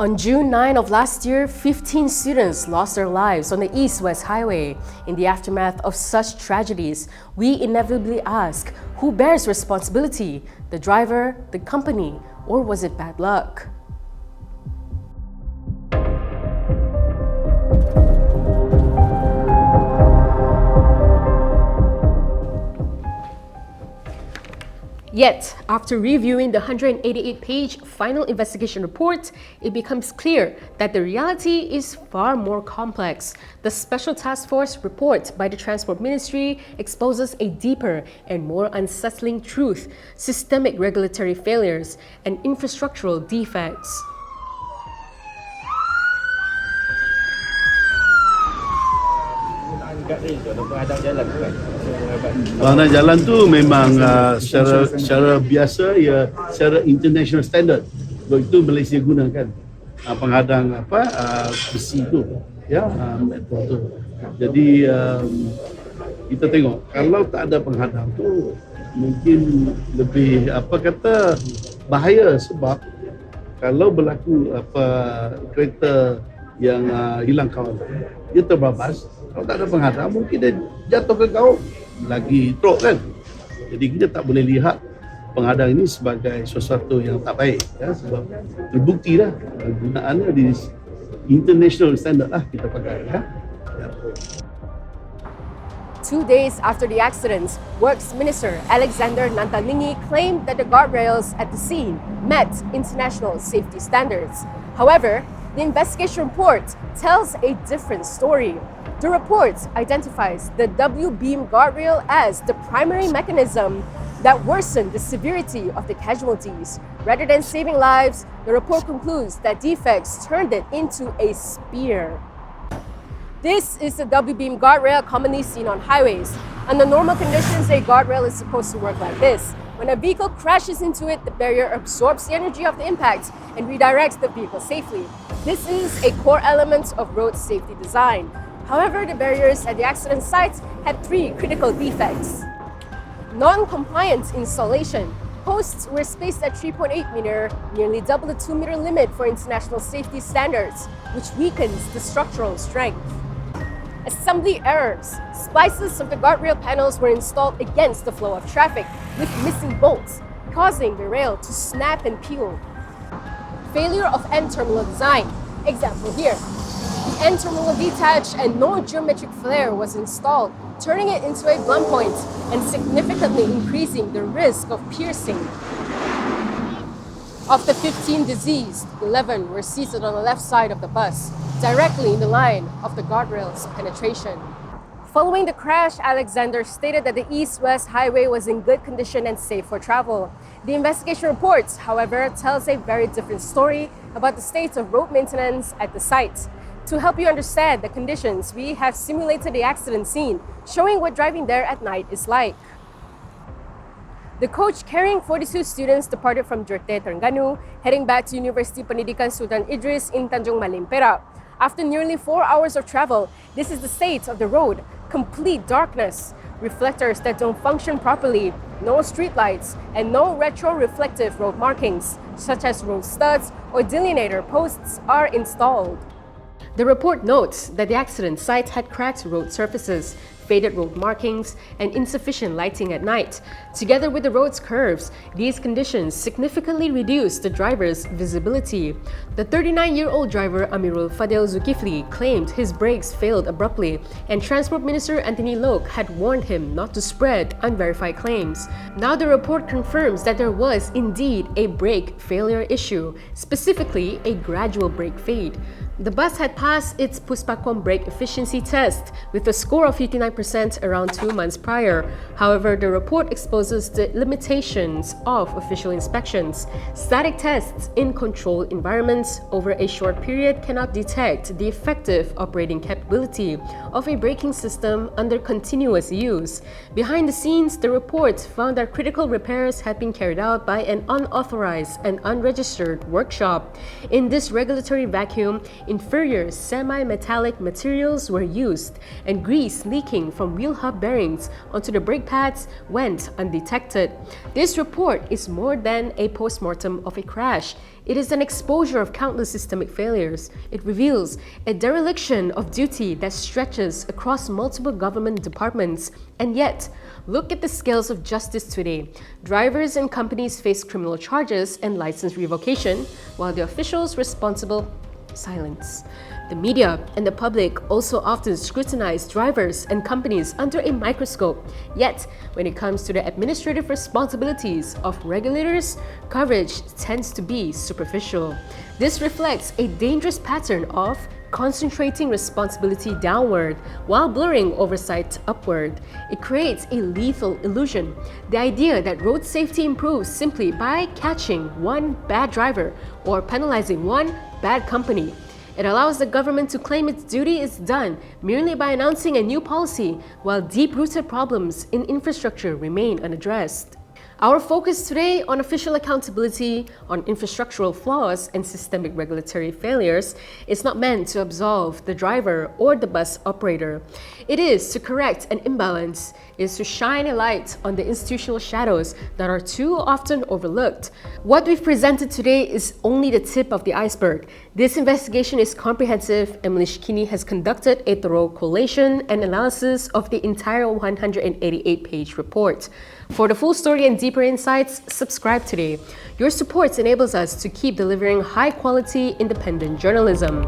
On June 9 of last year, 15 students lost their lives on the East-West Highway. In the aftermath of such tragedies, we inevitably ask, who bears responsibility? The driver, the company, or was it bad luck? Yet, after reviewing the 188-page final investigation report, it becomes clear that the reality is far more complex. The Special Task Force report by the Transport Ministry exposes a deeper and more unsettling truth: systemic regulatory failures and infrastructural defects. Penghadang jalan tu memang secara biasa, ya, secara international standard. Sebab itu Malaysia gunakan penghadang besi tu, ya, metal tu. Jadi kita tengok kalau tak ada penghadang tu mungkin lebih bahaya, sebab kalau berlaku kereta yang hilang kawal, dia terbabas. Kalau tak ada penghadang, mungkin dia jatuh ke kau lagi teruk kan. Jadi kita tak boleh lihat penghadang ini sebagai sesuatu yang tak baik, ya, sebab terbukti dah gunaannya di international standard lah kita pakai, ya. 2 days after the accident, Works Minister Alexander Nantalingi claimed that the guardrails at the scene met international safety standards. However, the investigation report tells a different story. The report identifies the Wbeam guardrail as the primary mechanism that worsened the severity of the casualties. Rather than saving lives, the report concludes that defects turned it into a spear. This is the Wbeam guardrail commonly seen on highways. Under normal conditions, a guardrail is supposed to work like this. When a vehicle crashes into it, the barrier absorbs the energy of the impact and redirects the vehicle safely. This is a core element of road safety design. However, the barriers at the accident site had 3 critical defects. Non-compliant installation. Posts were spaced at 3.8 meter, nearly double the 2 meter limit for international safety standards, which weakens the structural strength. Assembly errors. Splices of the guardrail panels were installed against the flow of traffic, with missing bolts, causing the rail to snap and peel. Failure of end terminal design. Example here. The end terminal detached and no geometric flare was installed, turning it into a blunt point and significantly increasing the risk of piercing. Of the 15 deceased, 11 were seated on the left side of the bus, directly in the line of the guardrail's penetration. Following the crash, Alexander stated that the East-West Highway was in good condition and safe for travel. The investigation report, however, tells a very different story about the state of road maintenance at the site. To help you understand the conditions, we have simulated the accident scene, showing what driving there at night is like. The coach carrying 42 students departed from Jertih, Terengganu, heading back to University Pendidikan Sultan Idris in Tanjung Malim, Perak. After nearly 4 hours of travel, this is the state of the road: complete darkness, reflectors that don't function properly, no streetlights, and no retro-reflective road markings, such as road studs or delineator posts, are installed. The report notes that the accident site had cracked road surfaces, faded road markings, and insufficient lighting at night. Together with the road's curves, these conditions significantly reduced the driver's visibility. The 39-year-old driver Amirul Fadil Zulkifli claimed his brakes failed abruptly, and Transport Minister Anthony Loke had warned him not to spread unverified claims. Now the report confirms that there was indeed a brake failure issue, specifically a gradual brake fade. The bus had passed its Puspakom brake efficiency test with a score of 59% around 2 months prior. However, the report exposes the limitations of official inspections. Static tests in controlled environments over a short period cannot detect the effective operating capability of a braking system under continuous use. Behind the scenes, the report found that critical repairs had been carried out by an unauthorized and unregistered workshop. In this regulatory vacuum, inferior semi-metallic materials were used, and grease leaking from wheel hub bearings onto the brake pads went undetected. This report is more than a post-mortem of a crash. It is an exposure of countless systemic failures. It reveals a dereliction of duty that stretches across multiple government departments. And yet, look at the scales of justice today. Drivers and companies face criminal charges and license revocation, while the officials responsible silence. The media and the public also often scrutinize drivers and companies under a microscope. Yet, when it comes to the administrative responsibilities of regulators, coverage tends to be superficial. This reflects a dangerous pattern of concentrating responsibility downward while blurring oversight upward. It creates a lethal illusion. The idea that road safety improves simply by catching one bad driver or penalizing one bad company. It allows the government to claim its duty is done merely by announcing a new policy, while deep-rooted problems in infrastructure remain unaddressed. Our focus today on official accountability, on infrastructural flaws and systemic regulatory failures is not meant to absolve the driver or the bus operator. It is to correct an imbalance, it is to shine a light on the institutional shadows that are too often overlooked. What we've presented today is only the tip of the iceberg. This investigation is comprehensive, and Malaysia Kini has conducted a thorough collation and analysis of the entire 188-page report. For the full story and deeper insights, subscribe today. Your support enables us to keep delivering high-quality, independent journalism.